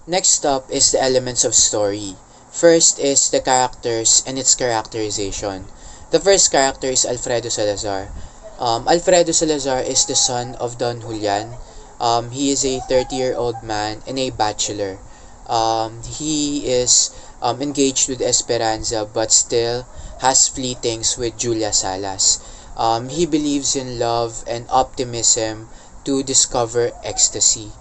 Next up is the elements of story. First is the characters and its characterization. The first character is Alfredo Salazar. Alfredo Salazar is the son of Don Julian. He is a 30-year-old man and a bachelor. He is engaged with Esperanza but still has fleetings with Julia Salas. He believes in love and optimism to discover ecstasy.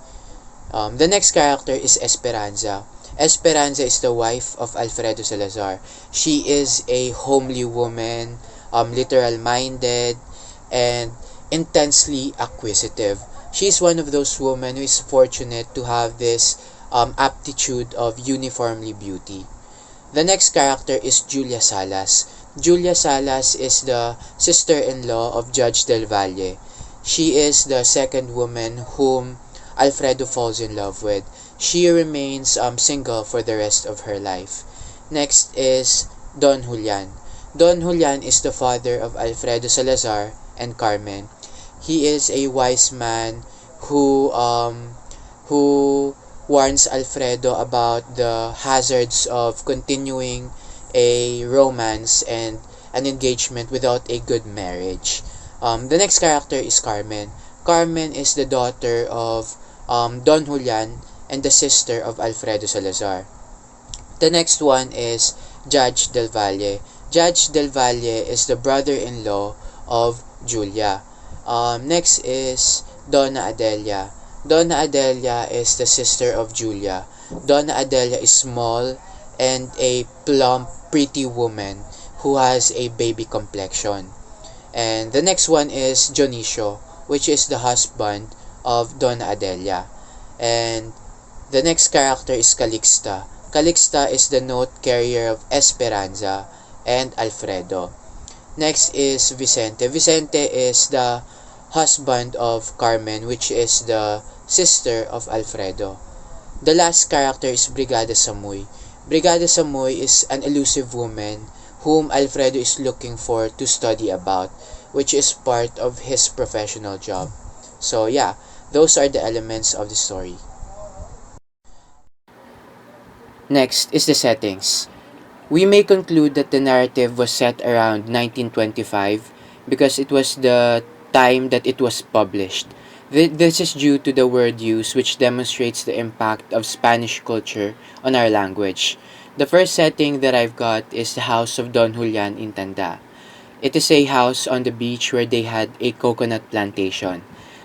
The next character is Esperanza. Esperanza is the wife of Alfredo Salazar. She is a homely woman, literal minded, and intensely acquisitive. She is one of those women who is fortunate to have this aptitude of uniformly beauty. The next character is Julia Salas. Julia Salas is the sister-in-law of Judge Del Valle. She is the second woman whom Alfredo falls in love with. She remains single for the rest of her life. Next is Don Julian. Don Julian is the father of Alfredo Salazar and Carmen. He is a wise man who warns Alfredo about the hazards of continuing a romance and an engagement without a good marriage. The next character is Carmen. Carmen is the daughter of Don Julian and the sister of Alfredo Salazar. The next one is Judge Del Valle. Judge Del Valle is the brother-in-law of Julia. Next is Donna Adelia. Donna Adelia is the sister of Julia. Donna Adelia is small and a plump, pretty woman who has a baby complexion. And the next one is Dionisio, which is the husband of Donna Adelia. And the next character is Calixta. Calixta is the note carrier of Esperanza and Alfredo. Next is Vicente. Vicente is the husband of Carmen, which is the sister of Alfredo. The last character is Brigada Samuy. Brigada Samuy is an elusive woman whom Alfredo is looking for to study about, which is part of his professional job. So yeah, those are the elements of the story. Next is the settings. We may conclude that the narrative was set around 1925 because it was the time that it was published. This is due to the word use, which demonstrates the impact of Spanish culture on our language. The first setting that I've got is the house of Don Julian in Tanda. It is a house on the beach where they had a coconut plantation.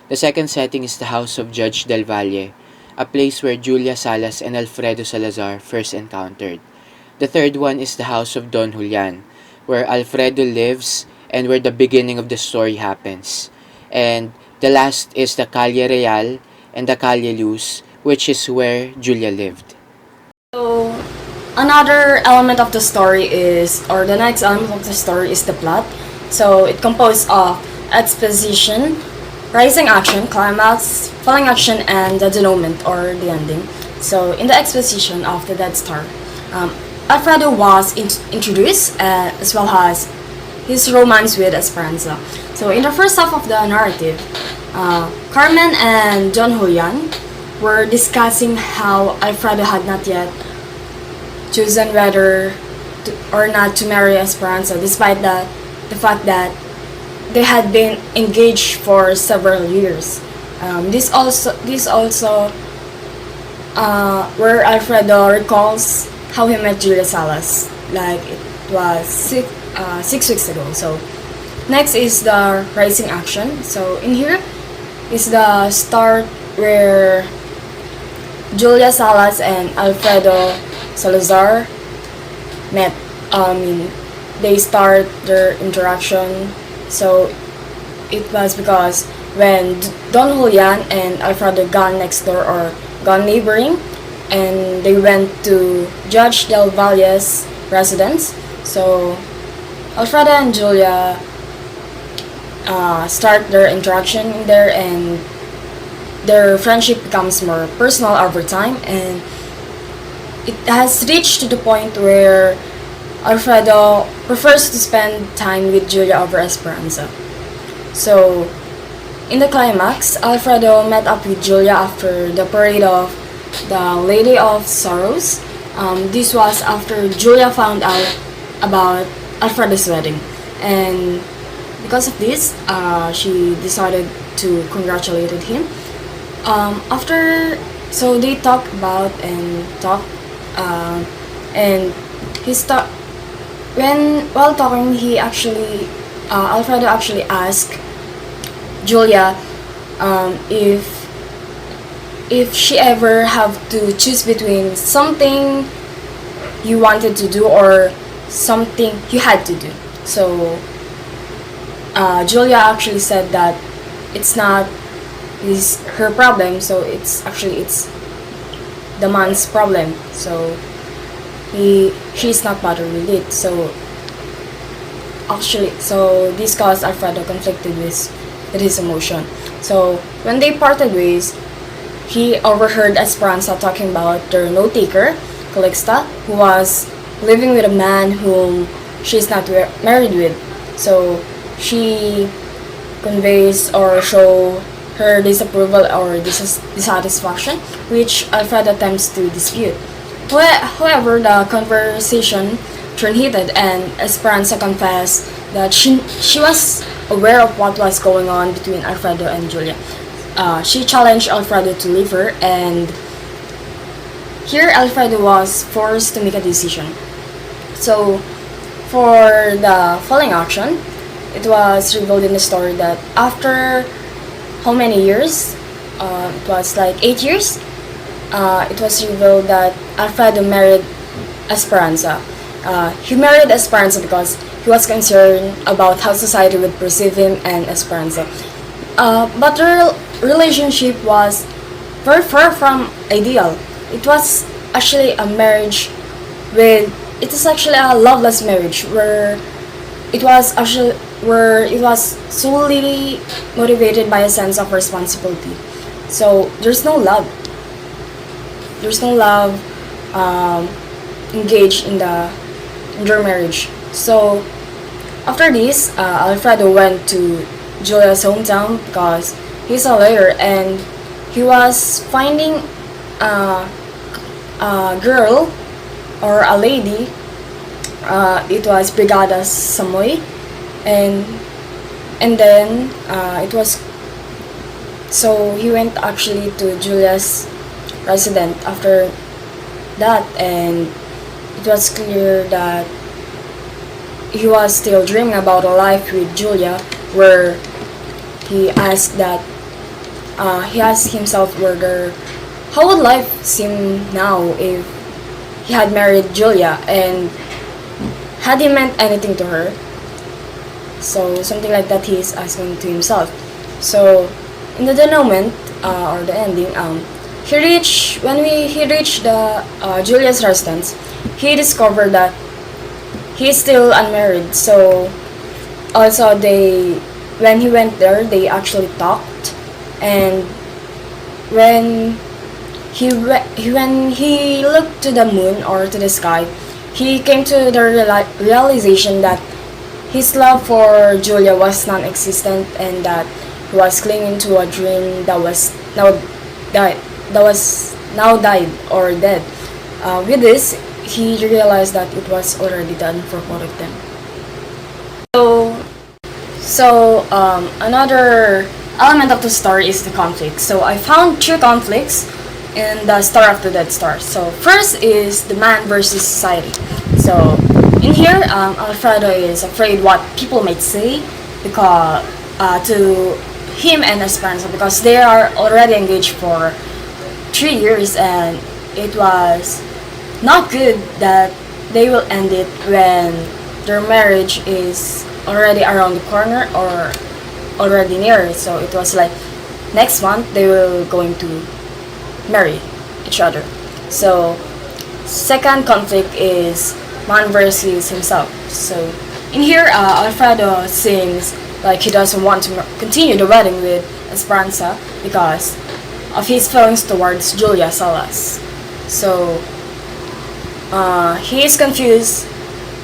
The second setting is the house of Judge Del Valle, a place where Julia Salas and Alfredo Salazar first encountered. The third one is the house of Don Julian, where Alfredo lives and where the beginning of the story happens. And the last is the Calle Real and the Calle Luz, which is where Julia lived. So, another element of the story is, or the next element of the story is the plot. So, it composed of exposition, rising action, climax, falling action, and the denouement or the ending. So, in the exposition of the Dead Star, Alfredo was introduced as well as his romance with Esperanza. So, in the first half of the narrative, Carmen and Don Julian were discussing how Alfredo had not yet chosen whether or not to marry Esperanza, despite the fact that they had been engaged for several years. This also where Alfredo recalls how he met Julia Salas, like it was 6 weeks ago. So next is the rising action. So in here is the start where Julia Salas and Alfredo Salazar met. They start their interaction. So it was because when Don Julian and Alfredo gone next door or gone neighboring, and they went to Judge Del Valle's residence. So Alfredo and Julia start their interaction in there, and their friendship becomes more personal over time, and it has reached to the point where Alfredo prefers to spend time with Julia over Esperanza. So, in the climax, Alfredo met up with Julia after the parade of the Lady of Sorrows. This was after Julia found out about Alfredo's wedding, and because of this, she decided to congratulate him. After, so they talk about and talk, and he start when while talking, he actually Alfredo actually asked Julia if she ever have to choose between something you wanted to do or something you had to do. So Julia actually said that it's not her problem, so it's the man's problem. So she's not bothered with it. So this caused Alfredo conflicted with his emotion. So when they parted ways, he overheard Esperanza talking about their note-taker, Calixta, who was living with a man whom she's not married with. So she conveys or show her disapproval or dissatisfaction, which Alfred attempts to dispute. However, the conversation turned heated, and Esperanza confessed that she was aware of what was going on between Alfredo and Julia. She challenged Alfredo to leave her, and here Alfredo was forced to make a decision. So, for the following action, it was revealed in the story that after how many years? It was like 8 years. It was revealed that Alfredo married Esperanza. He married Esperanza because he was concerned about how society would perceive him and Esperanza. But their relationship was very far from ideal. It was actually a marriage it is actually a loveless marriage where it was solely motivated by a sense of responsibility. So there's no love. There's no love engaged in their marriage. So after this, Alfredo went to Julia's hometown because he's a lawyer, and he was finding a girl or a lady. It was Brigada Samoy, and then it was so he went actually to Julia's residence after that, and it was clear that he was still dreaming about a life with Julia, where he asked himself whether how would life seem now if he had married Julia, and had he meant anything to her. So something like that he is asking to himself. So in the denouement or the ending, he reached the Julia's residence. He discovered that he's still unmarried. So also when he went there, they actually talked, and when he looked to the moon or to the sky, he came to the realization that his love for Julia was non-existent, and that he was clinging to a dream that was now died or dead. With this, he realized that it was already done for both of them. So another element of the story is the conflict. So I found 2 conflicts in the Star of the Dead Star. So first is the man versus society. So in here, Alfredo is afraid what people might say because to him and Esperanza, because they are already engaged for 3 years, and it was not good that they will end it when their marriage is already around the corner or already near. So it was like next month they will going to marry each other. So second conflict is man versus himself. So in here, Alfredo seems like he doesn't want to continue the wedding with Esperanza because of his feelings towards Julia Salas. So he is confused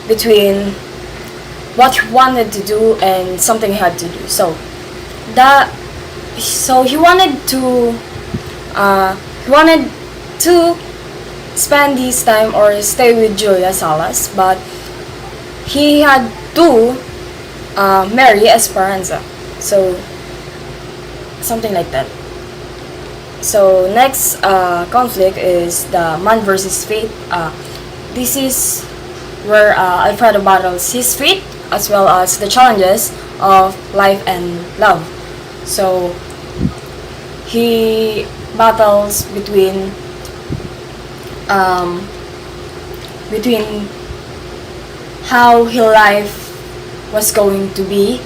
between what he wanted to do and something he had to do. So he wanted to spend his time or stay with Julia Salas, but he had to marry Esperanza. So something like that. So next conflict is the man versus fate. This is where Alfredo battles his fate as well as the challenges of life and love. So he battles um, between how his life was going to be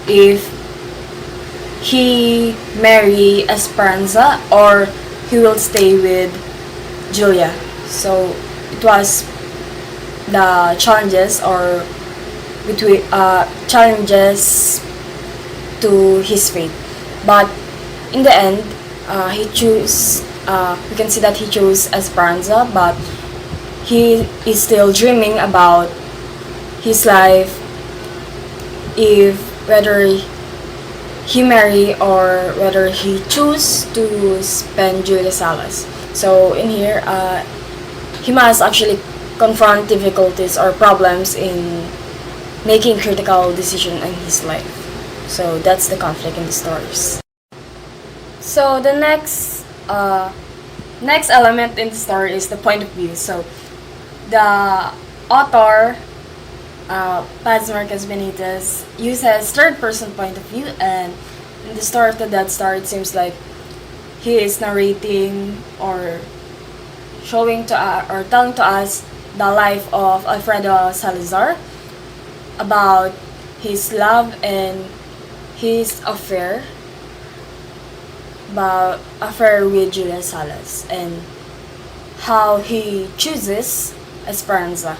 if he marry Esperanza or he will stay with Julia. So it was the challenges or between challenges to his fate. But in the end, he chose. We can see that he chose Esperanza, but he is still dreaming about his life if whether he marry or whether he choose to spend Julia Salas. So in here, he must actually confront difficulties or problems in making critical decision in his life. So that's the conflict in the stories. So the next element in the story is the point of view. So the author, Marquez-Benitez, uses third-person point of view, and in the story of the Dead Star, it seems like he is narrating or showing to or telling to us the life of Alfredo Salazar about his love and his affair with Julia Salas and how he chooses Esperanza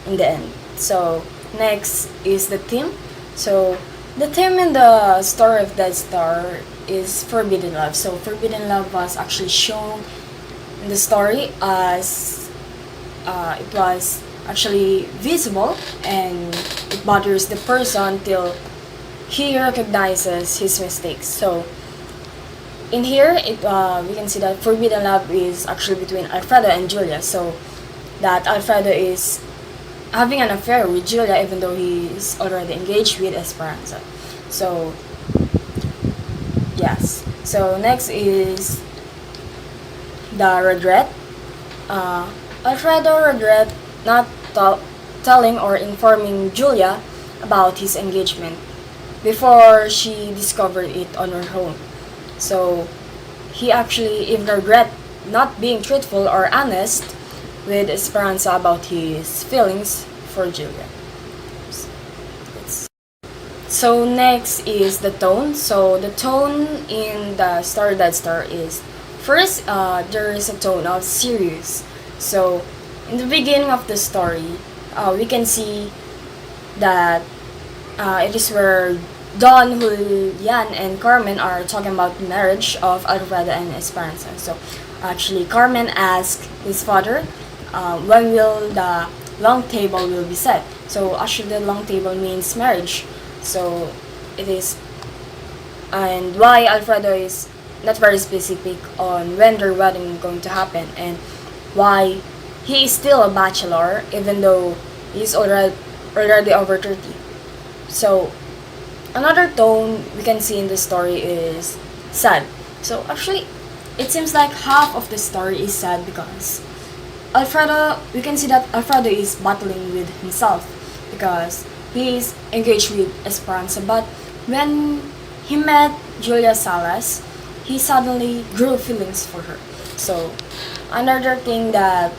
in the end. So next is the theme. So the theme in the story of Dead Star is forbidden love. So forbidden love was actually shown in the story as it was actually visible and it bothers the person till he recognizes his mistakes. So in here, we can see that forbidden love is actually between Alfredo and Julia. So that Alfredo is having an affair with Julia even though he is already engaged with Esperanza. So yes. So next is the regret. Alfredo regret not telling or informing Julia about his engagement before she discovered it on her own. So he actually even regret not being truthful or honest with Esperanza about his feelings for Julia. So next is the tone. So the tone in the story Dead Star is first there is a tone of serious. So in the beginning of the story, we can see that it is where Don, Julian, and Carmen are talking about the marriage of Alfredo and Esperanza. So actually, Carmen asked his father, when will the long table will be set? So actually, the long table means marriage. So it is, and why Alfredo is not very specific on when their wedding is going to happen, and why he is still a bachelor even though he's already over 30. So another tone we can see in the story is sad. So actually, it seems like half of the story is sad because we can see that Alfredo is battling with himself because he is engaged with Esperanza. But when he met Julia Salas, he suddenly grew feelings for her. So another thing that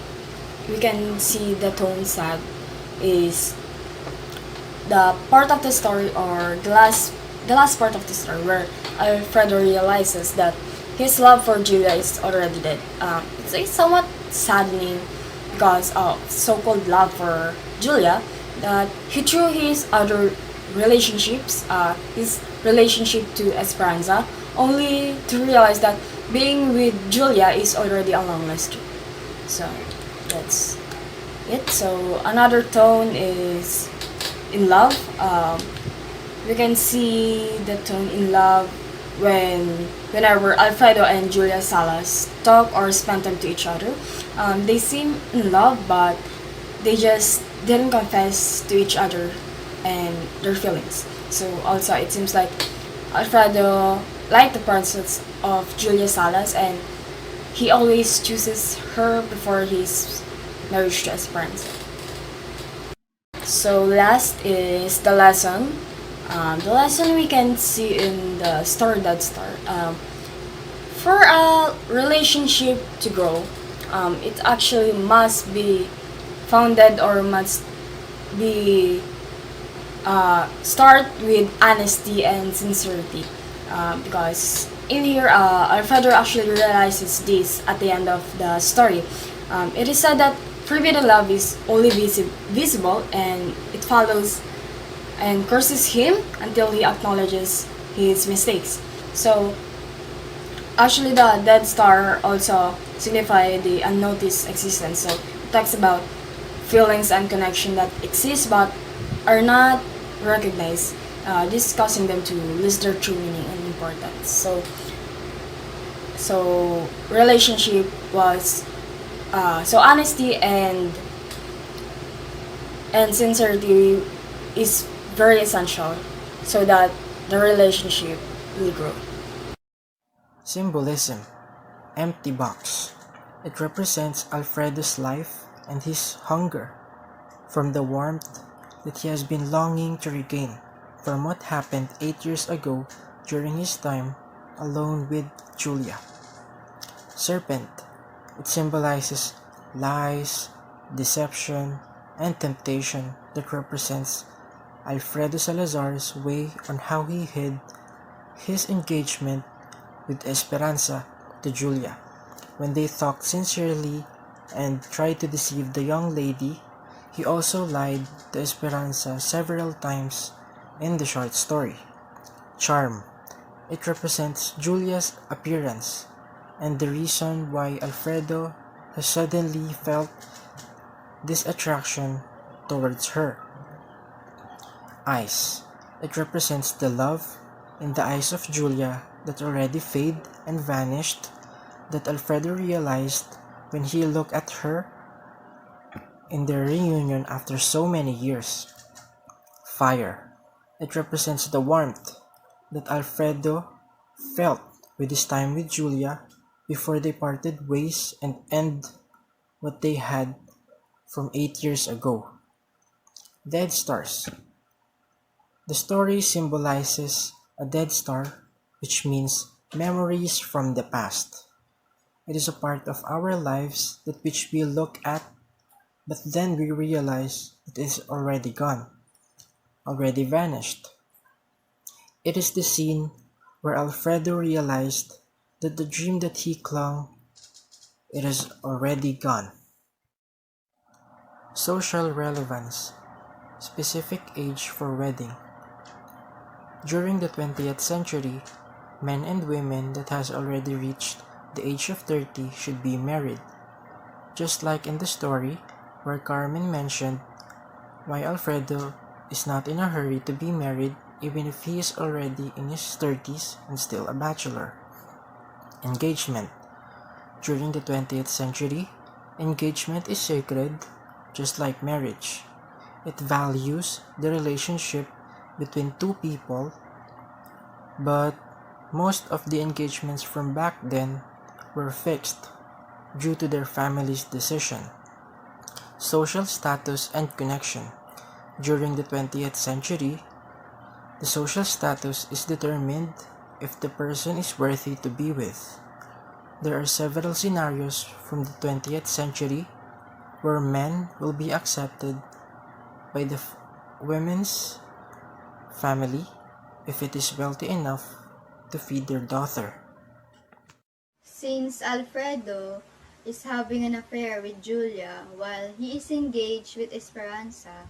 we can see the tone sad is the part of the story or the last part of the story where Alfredo realizes that his love for Julia is already dead. It's somewhat saddening because of so-called love for Julia that he threw his other relationships, his relationship to Esperanza, only to realize that being with Julia is already a long lost dream. So that's it. So another tone is in love. We can see the tone in love whenever Alfredo and Julia Salas talk or spend time to each other, they seem in love, but they just didn't confess to each other and their feelings. So also it seems like Alfredo liked the presence of Julia Salas, and he always chooses her before his marriage to Esperanza. So last is the lesson. The lesson we can see in the story that start. For a relationship to grow, it actually must be founded or must be start with honesty and sincerity. Because in here, Alfredo actually realizes this at the end of the story. It is said that forbidden love is only visible, and it follows and curses him until he acknowledges his mistakes. So actually, the dead star also signify the unnoticed existence. So it talks about feelings and connection that exist but are not recognized, this causing them to lose their true meaning and importance. So relationship was so honesty and sincerity is very essential so that the relationship will grow. Symbolism: empty box. It represents Alfredo's life and his hunger from the warmth that he has been longing to regain from what happened 8 years ago during his time alone with Julia. Serpent. It symbolizes lies, deception, and temptation that represents Alfredo Salazar's way on how he hid his engagement with Esperanza to Julia. When they talked sincerely and tried to deceive the young lady, he also lied to Esperanza several times in the short story. Charm. It represents Julia's appearance and the reason why Alfredo has suddenly felt this attraction towards her. Eyes. It represents the love in the eyes of Julia that already faded and vanished, that Alfredo realized when he looked at her in their reunion after so many years. Fire. It represents the warmth that Alfredo felt with his time with Julia before they parted ways and end what they had from 8 years ago. Dead stars. The story symbolizes a dead star, which means memories from the past. It is a part of our lives that which we look at, but then we realize it is already gone, already vanished. It is the scene where Alfredo realized that the dream that he clung, it is already gone. Social relevance. Specific age for wedding. During the 20th century, men and women that has already reached the age of 30 should be married. Just like in the story where Carmen mentioned why Alfredo is not in a hurry to be married even if he is already in his 30s and still a bachelor. Engagement. During the 20th century, engagement is sacred, just like marriage. It values the relationship between two people, but most of the engagements from back then were fixed due to their family's decision. Social status and connection. During the 20th century, the social status is determined if the person is worthy to be with. There are several scenarios from the 20th century where men will be accepted by the women's family if it is wealthy enough to feed their daughter. Since Alfredo is having an affair with Julia while he is engaged with Esperanza,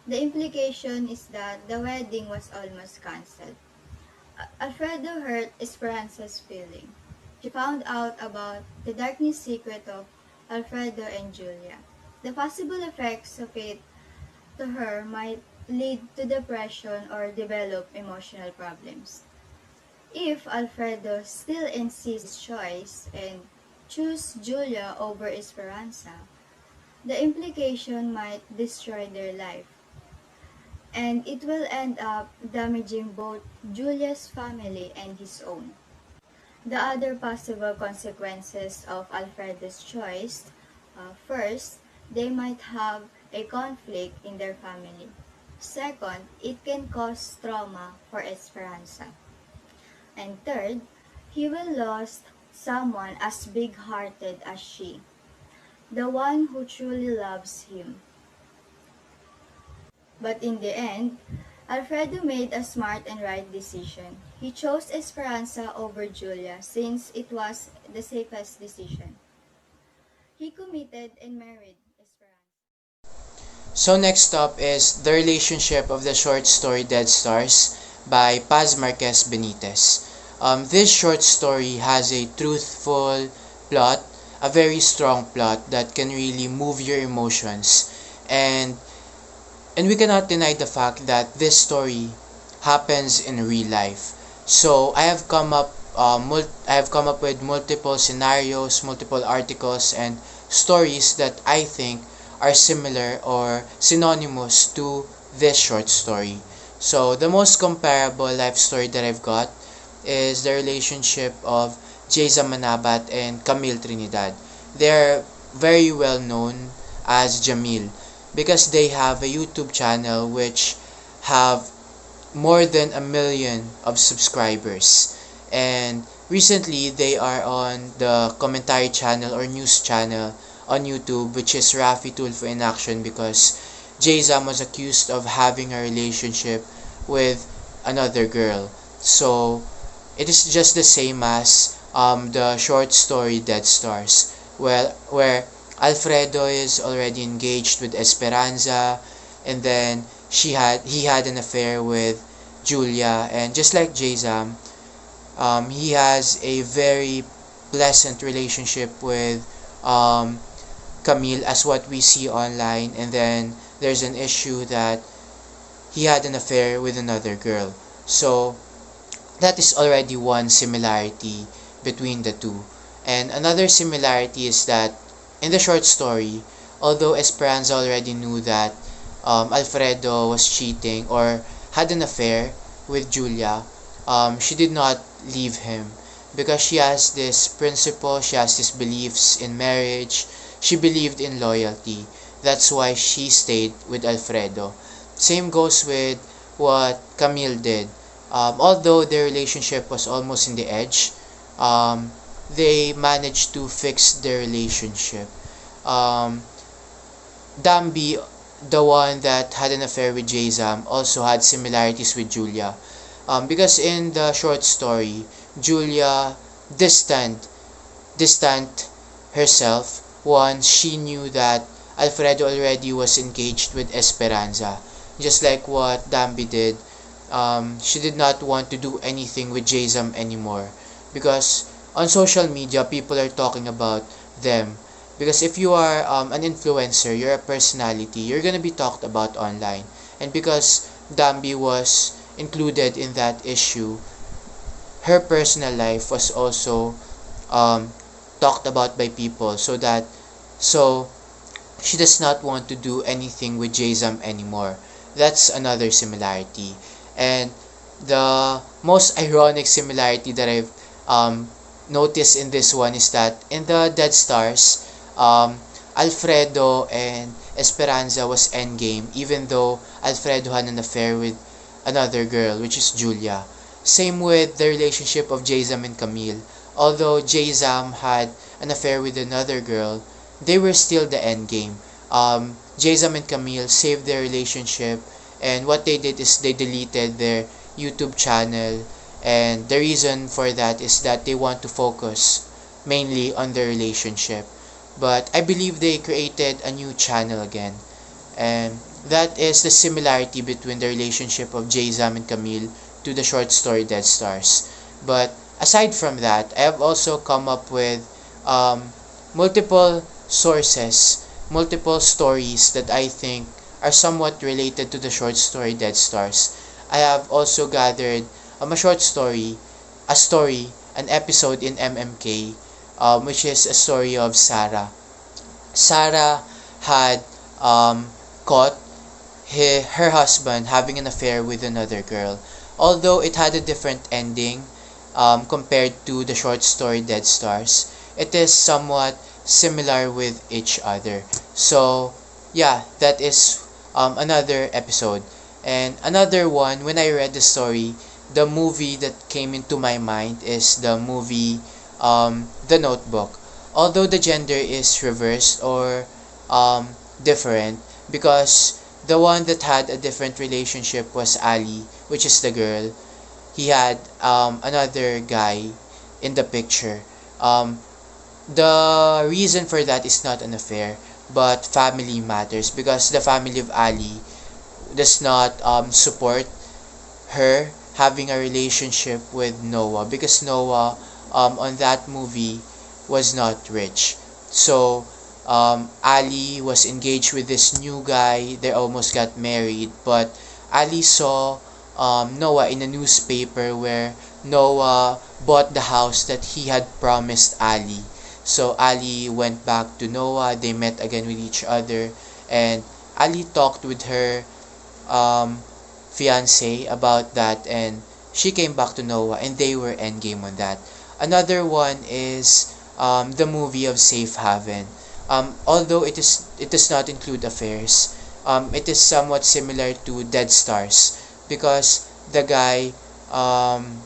the implication is that the wedding was almost cancelled. Alfredo hurt Esperanza's feeling. She found out about the darkness secret of Alfredo and Julia. The possible effects of it to her might lead to depression or develop emotional problems. If Alfredo still insists choice and choose Julia over Esperanza, the implication might destroy their life, and it will end up damaging both Julia's family and his own. The other possible consequences of Alfredo's choice, first, they might have a conflict in their family. Second, it can cause trauma for Esperanza. And third, he will lose someone as big-hearted as she, the one who truly loves him. But in the end, Alfredo made a smart and right decision. He chose Esperanza over Julia since it was the safest decision. He committed and married Esperanza. So next up is The Relationship of the Short Story Dead Stars by Paz Marquez-Benitez. This short story has a truthful plot, a very strong plot that can really move your emotions, and we cannot deny the fact that this story happens in real life. So I have come up with multiple scenarios, multiple articles, and stories that I think are similar or synonymous to this short story. So the most comparable life story that I've got is the relationship of Jayza Manabat and Camille Trinidad. They're very well known as Jamil because they have a YouTube channel which have more than 1 million of subscribers. And recently they are on the commentary channel or news channel on YouTube, which is Rafi Tulfo in Action, because Jayzam was accused of having a relationship with another girl. So it is just the same as the short story Dead Stars, where Alfredo is already engaged with Esperanza, and then he had an affair with Julia, and just like Jayzam, he has a very pleasant relationship with Camille, as what we see online, and then there's an issue that he had an affair with another girl. So that is already one similarity between the two. And another similarity is that in the short story, although Esperanza already knew that Alfredo was cheating or had an affair with Julia, she did not leave him because she has this principle, she has these beliefs in marriage, she believed in loyalty. That's why she stayed with Alfredo. Same goes with what Camille did. Although their relationship was almost in the edge, they managed to fix their relationship. Um, Dambi, the one that had an affair with Jayzam, also had similarities with Julia. Because in the short story, Julia distant herself once she knew that Alfredo already was engaged with Esperanza. Just like what Dambi did, she did not want to do anything with Jayzam anymore because on social media people are talking about them. Because if you are an influencer, you're a personality, you're gonna be talked about online. And because Dambi was included in that issue, her personal life was also talked about by people, so she does not want to do anything with Jayzam anymore. That's another similarity. And the most ironic similarity that I've noticed in this one is that in the Dead Stars, Alfredo and Esperanza was endgame, even though Alfredo had an affair with another girl, which is Julia. Same with the relationship of Jayzam and Camille. Although Jayzam had an affair with another girl, they were still the endgame. Jayzam and Camille saved their relationship, and what they did is they deleted their YouTube channel, and the reason for that is that they want to focus mainly on their relationship. But I believe they created a new channel again, and that is the similarity between the relationship of Jayzam and Camille to the short story Dead Stars. But aside from that, I have also come up with multiple sources, multiple stories that I think are somewhat related to the short story Dead Stars. I have also gathered a short story, a story, an episode in MMK, which is a story of Sarah. Sarah had caught her husband having an affair with another girl. Although it had a different ending compared to the short story Dead Stars, it is somewhat similar with each other. So, yeah, that is another episode. And another one, when I read the story, the movie that came into my mind is the movie The Notebook. Although the gender is reversed or different, because the one that had a different relationship was Ali, which is the girl. He had another guy in the picture. The reason for that is not an affair, but family matters, because the family of Ali does not support her having a relationship with Noah, because Noah on that movie was not rich. So Ali was engaged with this new guy. They almost got married, but Ali saw Noah in a newspaper where Noah bought the house that he had promised Ali. So Ali went back to Noah. They met again with each other, and Ali talked with her fiance about that, and she came back to Noah, and they were endgame on that. Another one is the movie of Safe Haven. Although it does not include affairs, it is somewhat similar to Dead Stars, because um,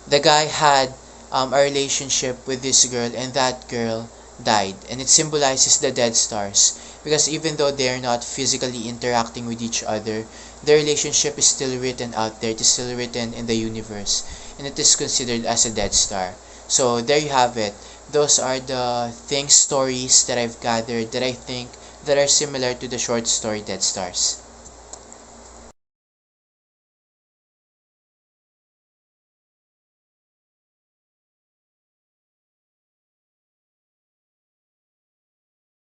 the guy had a relationship with this girl, and that girl died, and it symbolizes the Dead Stars, because even though they are not physically interacting with each other, their relationship is still written out there. It is still written in the universe, and it is considered as a Dead Star. So there you have it. Those are the stories that I've gathered that I think that are similar to the short story Dead Stars.